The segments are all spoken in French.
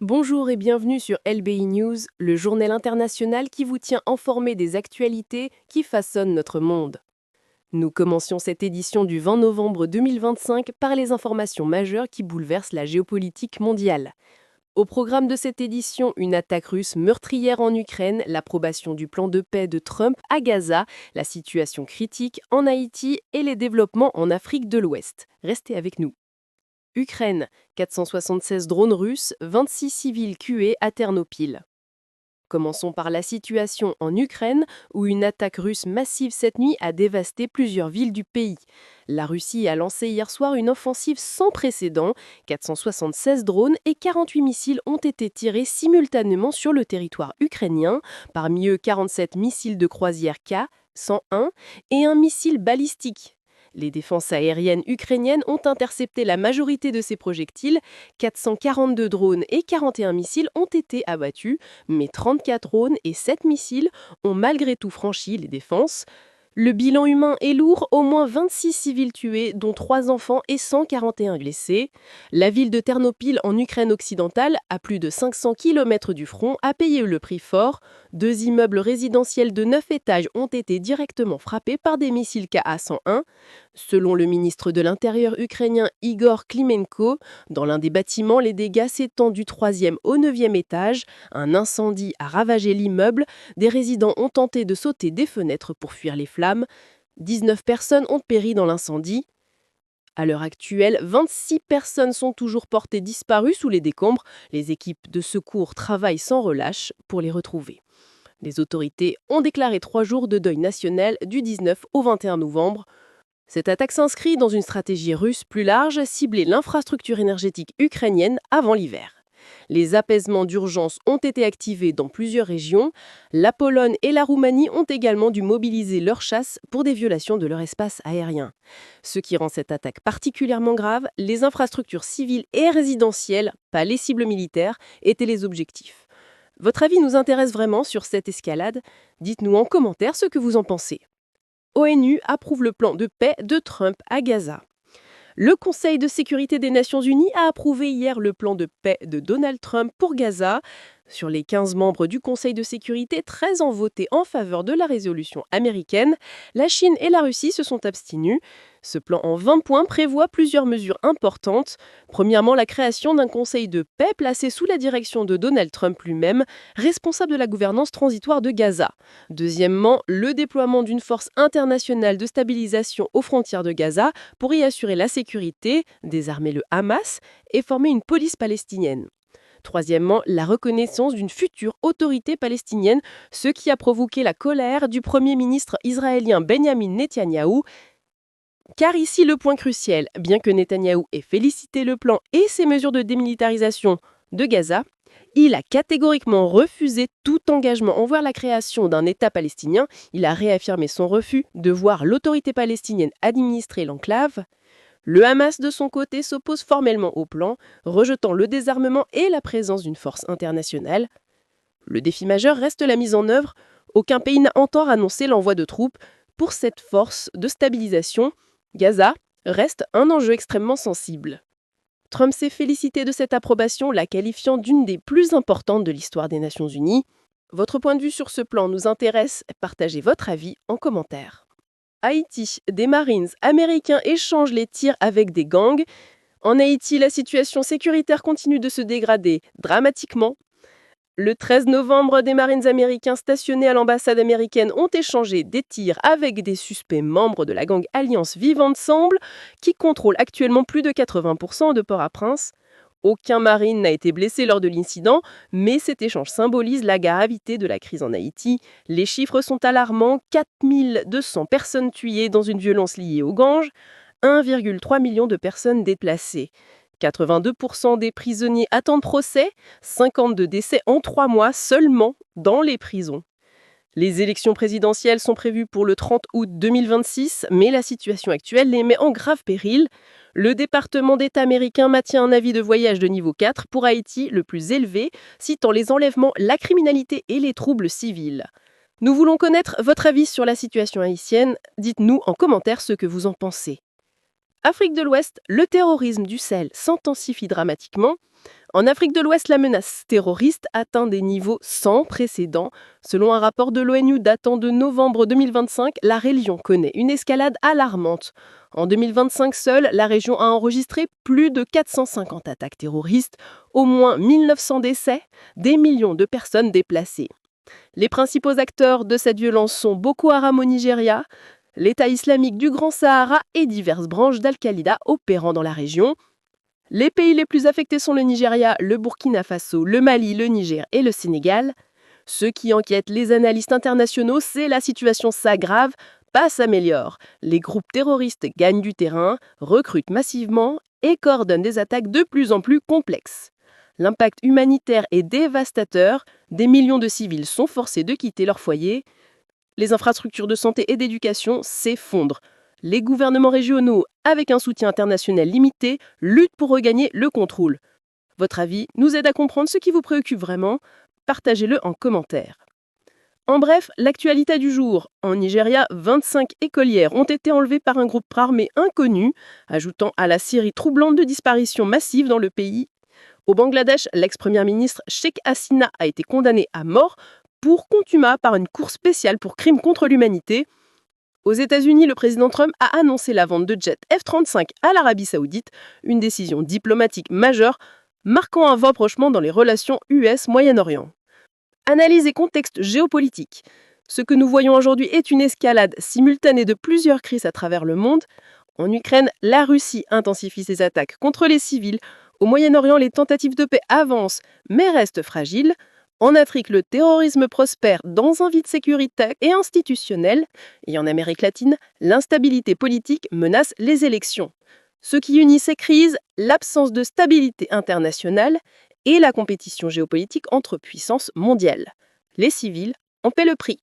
Bonjour et bienvenue sur LBI News, le journal international qui vous tient informé des actualités qui façonnent notre monde. Nous commencions cette édition du 20 novembre 2025 par les informations majeures qui bouleversent la géopolitique mondiale. Au programme de cette édition, une attaque russe meurtrière en Ukraine, l'approbation du plan de paix de Trump à Gaza, la situation critique en Haïti et les développements en Afrique de l'Ouest. Restez avec nous. Ukraine, 476 drones russes, 26 civils tués à Ternopil. Commençons par la situation en Ukraine, où une attaque russe massive cette nuit a dévasté plusieurs villes du pays. La Russie a lancé hier soir une offensive sans précédent. 476 drones et 48 missiles ont été tirés simultanément sur le territoire ukrainien, parmi eux 47 missiles de croisière K-101 et un missile balistique. Les défenses aériennes ukrainiennes ont intercepté la majorité de ces projectiles. 442 drones et 41 missiles ont été abattus, mais 34 drones et 7 missiles ont malgré tout franchi les défenses. Le bilan humain est lourd, au moins 26 civils tués, dont 3 enfants et 141 blessés. La ville de Ternopil en Ukraine occidentale, à plus de 500 km du front, a payé le prix fort. 2 immeubles résidentiels de 9 étages ont été directement frappés par des missiles Ka-101. Selon le ministre de l'Intérieur ukrainien Igor Klimenko, dans l'un des bâtiments, les dégâts s'étendent du 3e au 9e étage. Un incendie a ravagé l'immeuble. Des résidents ont tenté de sauter des fenêtres pour fuir les flammes. 19 personnes ont péri dans l'incendie. À l'heure actuelle, 26 personnes sont toujours portées disparues sous les décombres. Les équipes de secours travaillent sans relâche pour les retrouver. Les autorités ont déclaré 3 jours de deuil national du 19 au 21 novembre. Cette attaque s'inscrit dans une stratégie russe plus large, cibler l'infrastructure énergétique ukrainienne avant l'hiver. Les apaisements d'urgence ont été activés dans plusieurs régions. La Pologne et la Roumanie ont également dû mobiliser leurs chasses pour des violations de leur espace aérien. Ce qui rend cette attaque particulièrement grave, les infrastructures civiles et résidentielles, pas les cibles militaires, étaient les objectifs. Votre avis nous intéresse vraiment sur cette escalade. Dites-nous en commentaire ce que vous en pensez. ONU approuve le plan de paix de Trump à Gaza. Le Conseil de sécurité des Nations Unies a approuvé hier le plan de paix de Donald Trump pour Gaza. Sur les 15 membres du Conseil de sécurité, 13 ont voté en faveur de la résolution américaine. La Chine et la Russie se sont abstenus. Ce plan en 20 points prévoit plusieurs mesures importantes. Premièrement, la création d'un Conseil de paix placé sous la direction de Donald Trump lui-même, responsable de la gouvernance transitoire de Gaza. Deuxièmement, le déploiement d'une force internationale de stabilisation aux frontières de Gaza pour y assurer la sécurité, désarmer le Hamas et former une police palestinienne. Troisièmement, la reconnaissance d'une future autorité palestinienne, ce qui a provoqué la colère du Premier ministre israélien Benjamin Netanyahou. Car ici le point crucial, bien que Netanyahou ait félicité le plan et ses mesures de démilitarisation de Gaza, il a catégoriquement refusé tout engagement envers la création d'un État palestinien. Il a réaffirmé son refus de voir l'autorité palestinienne administrer l'enclave. Le Hamas, de son côté, s'oppose formellement au plan, rejetant le désarmement et la présence d'une force internationale. Le défi majeur reste la mise en œuvre. Aucun pays n'a encore annoncé l'envoi de troupes pour cette force de stabilisation. Gaza reste un enjeu extrêmement sensible. Trump s'est félicité de cette approbation, la qualifiant d'une des plus importantes de l'histoire des Nations Unies. Votre point de vue sur ce plan nous intéresse. Partagez votre avis en commentaire. Haïti, des Marines américains échangent les tirs avec des gangs. En Haïti, la situation sécuritaire continue de se dégrader dramatiquement. Le 13 novembre, des Marines américains stationnés à l'ambassade américaine ont échangé des tirs avec des suspects membres de la gang Alliance Vivre Ensemble, qui contrôle actuellement plus de 80% de Port-au-Prince. Aucun marine n'a été blessé lors de l'incident, mais cet échange symbolise la gravité de la crise en Haïti. Les chiffres sont alarmants, 4200 personnes tuées dans une violence liée aux gangs, 1,3 million de personnes déplacées. 82% des prisonniers attendent procès, 52 décès en 3 mois seulement dans les prisons. Les élections présidentielles sont prévues pour le 30 août 2026, mais la situation actuelle les met en grave péril. Le département d'État américain maintient un avis de voyage de niveau 4 pour Haïti, le plus élevé, citant les enlèvements, la criminalité et les troubles civils. Nous voulons connaître votre avis sur la situation haïtienne. Dites-nous en commentaire ce que vous en pensez. Afrique de l'Ouest, le terrorisme du Sahel s'intensifie dramatiquement. En Afrique de l'Ouest, la menace terroriste atteint des niveaux sans précédent. Selon un rapport de l'ONU datant de novembre 2025, la région connaît une escalade alarmante. En 2025 seule, la région a enregistré plus de 450 attaques terroristes, au moins 1900 décès, des millions de personnes déplacées. Les principaux acteurs de cette violence sont Boko Haram au Nigeria, l'État islamique du Grand Sahara et diverses branches d'Al-Qaïda opérant dans la région. Les pays les plus affectés sont le Nigeria, le Burkina Faso, le Mali, le Niger et le Sénégal. Ce qui inquiète les analystes internationaux, c'est la situation s'aggrave, pas s'améliore. Les groupes terroristes gagnent du terrain, recrutent massivement et coordonnent des attaques de plus en plus complexes. L'impact humanitaire est dévastateur, des millions de civils sont forcés de quitter leur foyer. Les infrastructures de santé et d'éducation s'effondrent. Les gouvernements régionaux, avec un soutien international limité, luttent pour regagner le contrôle. Votre avis nous aide à comprendre ce qui vous préoccupe vraiment. Partagez-le en commentaire. En bref, l'actualité du jour. En Nigeria, 25 écolières ont été enlevées par un groupe armé inconnu, ajoutant à la série troublante de disparitions massives dans le pays. Au Bangladesh, l'ex-première ministre Sheikh Hasina a été condamnée à mort pour contumace par une cour spéciale pour crimes contre l'humanité. Aux États-Unis, le président Trump a annoncé la vente de jets F-35 à l'Arabie Saoudite, une décision diplomatique majeure marquant un rapprochement dans les relations US-Moyen-Orient. Analyse et contexte géopolitique. Ce que nous voyons aujourd'hui est une escalade simultanée de plusieurs crises à travers le monde. En Ukraine, la Russie intensifie ses attaques contre les civils. Au Moyen-Orient, les tentatives de paix avancent, mais restent fragiles. En Afrique, le terrorisme prospère dans un vide sécuritaire et institutionnel. Et en Amérique latine, l'instabilité politique menace les élections. Ce qui unit ces crises, l'absence de stabilité internationale et la compétition géopolitique entre puissances mondiales. Les civils en paient le prix.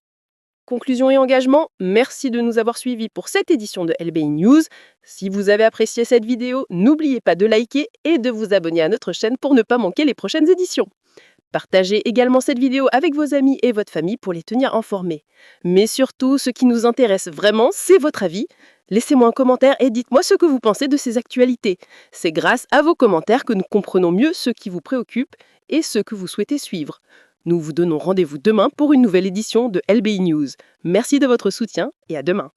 Conclusion et engagement, merci de nous avoir suivis pour cette édition de LBI News. Si vous avez apprécié cette vidéo, n'oubliez pas de liker et de vous abonner à notre chaîne pour ne pas manquer les prochaines éditions. Partagez également cette vidéo avec vos amis et votre famille pour les tenir informés. Mais surtout, ce qui nous intéresse vraiment, c'est votre avis. Laissez-moi un commentaire et dites-moi ce que vous pensez de ces actualités. C'est grâce à vos commentaires que nous comprenons mieux ce qui vous préoccupe et ce que vous souhaitez suivre. Nous vous donnons rendez-vous demain pour une nouvelle édition de LBI News. Merci de votre soutien et à demain.